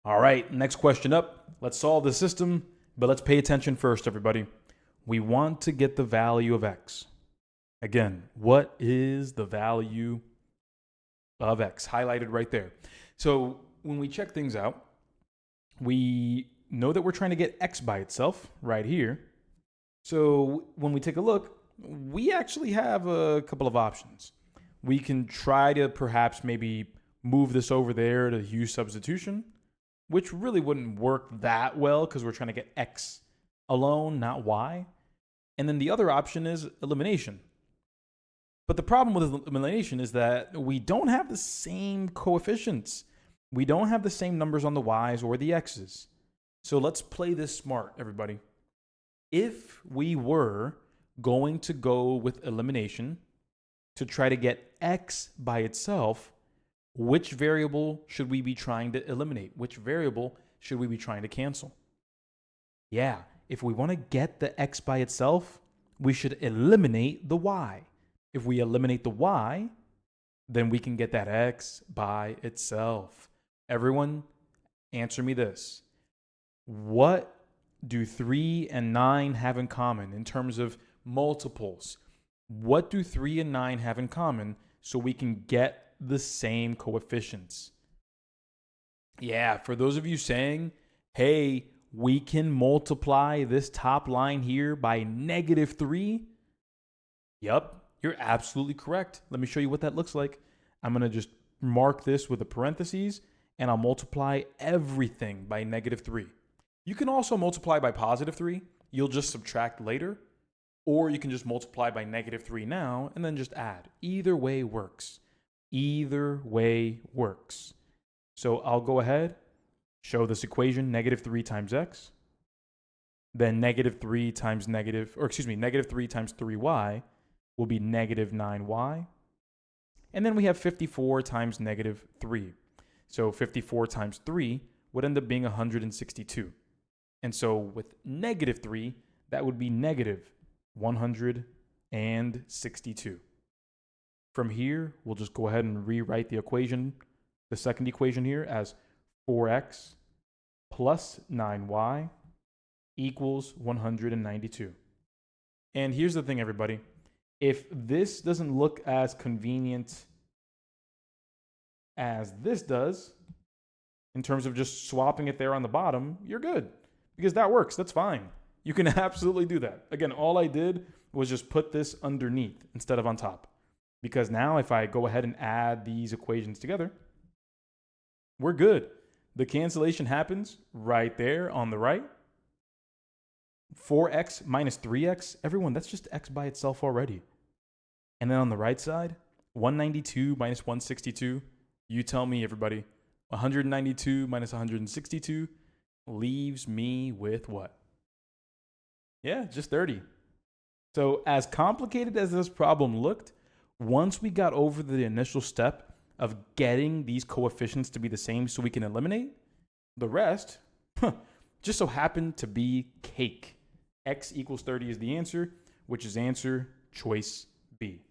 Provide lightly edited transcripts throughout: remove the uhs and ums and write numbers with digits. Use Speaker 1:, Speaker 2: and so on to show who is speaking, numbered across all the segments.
Speaker 1: All right, next question up. Let's solve the system, but let's pay attention first, everybody. We want to get the value of x. Again, what is the value of x? Highlighted right there. So when we check things out, we know that we're trying to get x by itself right here. So when we take a look, we actually have a couple of options. We can try to perhaps maybe move this over there to use substitution, which really wouldn't work that well because we're trying to get x alone, not y. And then the other option is elimination. But the problem with elimination is that we don't have the same coefficients. We don't have the same numbers on the y's or the x's. So let's play this smart, everybody. If we were going to go with elimination to try to get x by itself, which variable should we be trying to eliminate? Which variable should we be trying to cancel? Yeah, if we want to get the x by itself, we should eliminate the y. If we eliminate the y, then we can get that x by itself. Everyone, answer me this. What do 3 and 9 have in common in terms of multiples? What do 3 and 9 have in common so we can get the same coefficients? Yeah, for those of you saying, hey, we can multiply this top line here by -3. Yep, you're absolutely correct. Let me show you what that looks like. I'm going to just mark this with a parentheses, and I'll multiply everything by -3. You can also multiply by +3. You'll just subtract later. Or you can just multiply by -3 now and then just add. Either way works. Either way works. So I'll go ahead, show this equation, -3 times x. Then -3 times -3 times 3y will be -9y. And then we have 54 times -3. So 54 times 3 would end up being 162. And so with -3, that would be -162. From here, we'll just go ahead and rewrite the equation, the second equation here, as 4x plus 9y equals 192. And here's the thing, everybody. If this doesn't look as convenient as this does, in terms of just swapping it there on the bottom, you're good. Because that works. That's fine. You can absolutely do that. Again, all I did was just put this underneath instead of on top. Because now if I go ahead and add these equations together, we're good. The cancellation happens right there on the right. 4x minus 3x, everyone, that's just x by itself already. And then on the right side, 192 minus 162, you tell me, everybody, 192 minus 162 leaves me with what? Yeah, just 30. So as complicated as this problem looked, once we got over the initial step of getting these coefficients to be the same so we can eliminate, the rest just so happened to be cake. X equals 30 is the answer, which is answer choice B.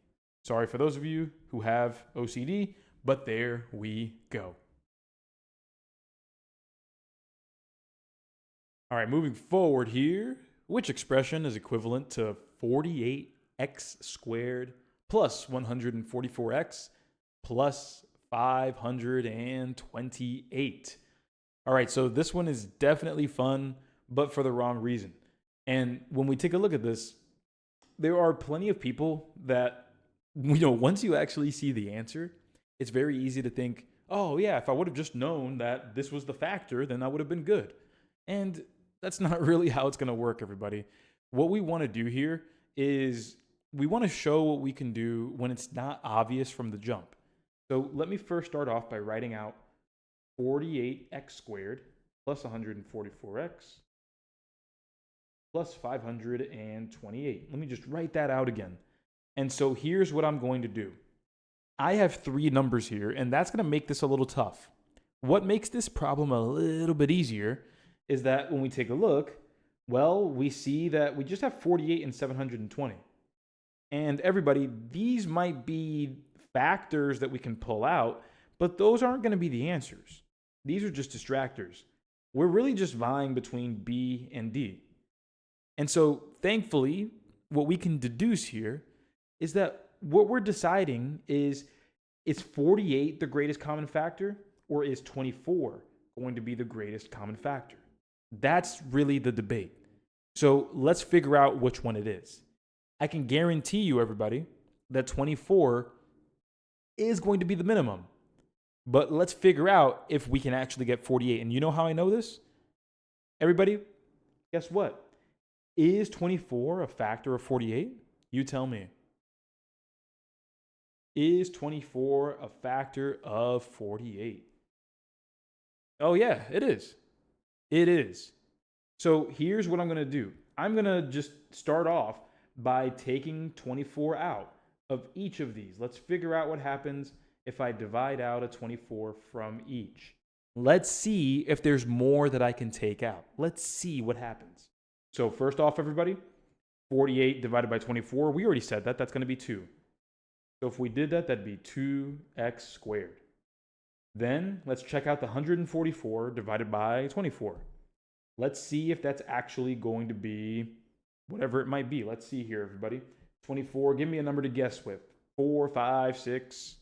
Speaker 1: Sorry for those of you who have OCD, but there we go. All right, moving forward here, which expression is equivalent to 48x squared plus 144x plus 528? All right, so this one is definitely fun, but for the wrong reason. And when we take a look at this, there are plenty of people that, once you actually see the answer, it's very easy to think, oh yeah, if I would have just known that this was the factor, then I would have been good. And that's not really how it's going to work, everybody. What we want to do here is we want to show what we can do when it's not obvious from the jump. So let me first start off by writing out 48x squared plus 144x plus 528. Let me just write that out again. And so here's what I'm going to do. I have 3 numbers here, and that's going to make this a little tough. What makes this problem a little bit easier is that when we take a look, well, we see that we just have 48 and 720. And everybody, these might be factors that we can pull out, but those aren't going to be the answers. These are just distractors. We're really just vying between B and D. And so, thankfully, what we can deduce here is that what we're deciding is 48 the greatest common factor, or is 24 going to be the greatest common factor? That's really the debate. So let's figure out which one it is. I can guarantee you, everybody, that 24 is going to be the minimum. But let's figure out if we can actually get 48. And you know how I know this? Everybody, guess what? Is 24 a factor of 48? You tell me. Is 24 a factor of 48? Oh yeah, it is. It is. So here's what I'm going to do. I'm going to just start off by taking 24 out of each of these. Let's figure out what happens if I divide out a 24 from each. Let's see if there's more that I can take out. Let's see what happens. So first off, everybody, 48 divided by 24, we already said that. That's going to be 2. So if we did that, that'd be 2x squared. Then let's check out the 144 divided by 24. Let's see if that's actually going to be whatever it might be. Let's see here, everybody. 24, give me a number to guess with. 4, 5, 6.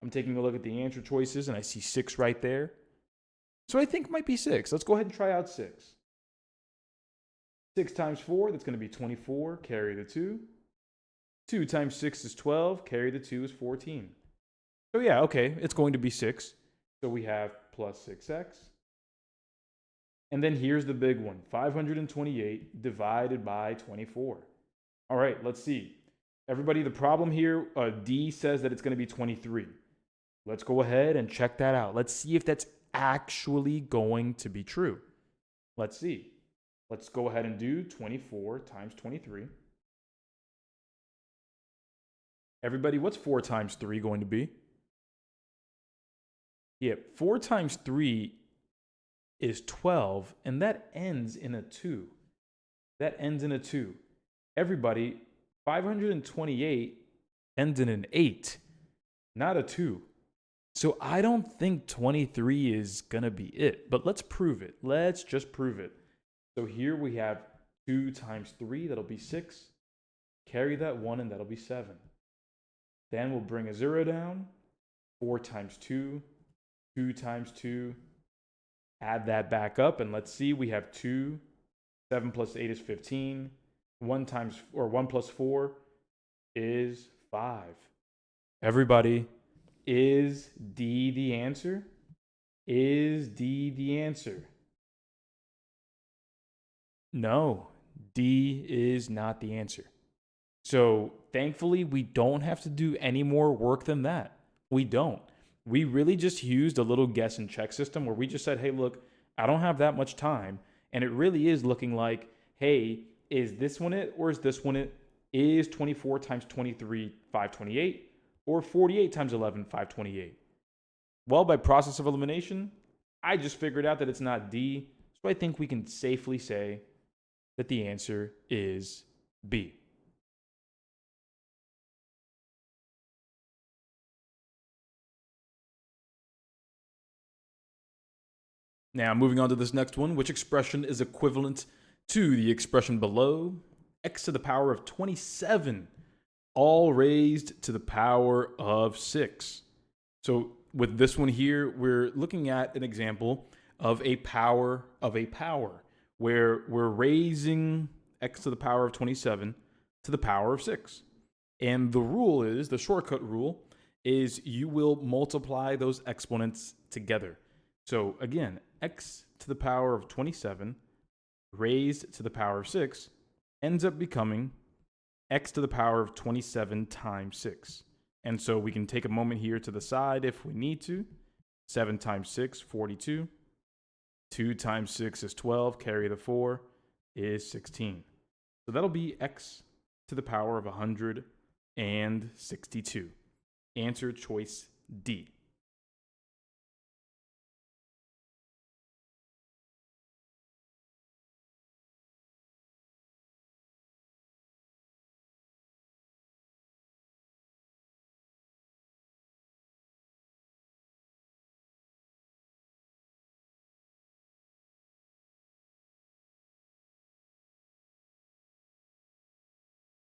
Speaker 1: I'm taking a look at the answer choices, and I see 6 right there. So I think it might be 6. Let's go ahead and try out 6. 6 times 4, that's going to be 24. Carry the 2. 2 times 6 is 12. Carry the 2 is 14. So yeah, okay, it's going to be 6. So we have plus 6x. And then here's the big one, 528 divided by 24. All right, let's see. Everybody, the problem here, D says that it's going to be 23. Let's go ahead and check that out. Let's see if that's actually going to be true. Let's see. Let's go ahead and do 24 times 23. Everybody, what's 4 times 3 going to be? Yeah, 4 times 3 is 12, and that ends in a 2. That ends in a 2. Everybody, 528 ends in an 8, not a 2. So I don't think 23 is going to be it, but let's prove it. Let's just prove it. So here we have 2 times 3, that'll be 6. Carry that 1, and that'll be 7. Then we'll bring a 0 down. 4 times 2, 2 times 2. Add that back up, and let's see, we have 2. 7 plus 8 is 15. 1 plus 4 is 5. Everybody, is D the answer? Is D the answer? No, D is not the answer. So thankfully, we don't have to do any more work than that. We don't. We really just used a little guess and check system where we just said, hey, look, I don't have that much time. And it really is looking like, hey, is this one it or is this one it? Is 24 times 23 528 or 48 times 11 528? Well, by process of elimination, I just figured out that it's not D. So I think we can safely say that the answer is B. Now, moving on to this next one, which expression is equivalent to the expression below? X to the power of 27, all raised to the power of 6. So with this one here, we're looking at an example of a power, where we're raising x to the power of 27 to the power of 6. And the rule is, the shortcut rule is you will multiply those exponents together. So again, x to the power of 27 raised to the power of 6 ends up becoming x to the power of 27 times 6. And so we can take a moment here to the side if we need to. 7 times 6, 42. 2 times 6 is 12. Carry the 4 is 16. So that'll be x to the power of 162. Answer choice D.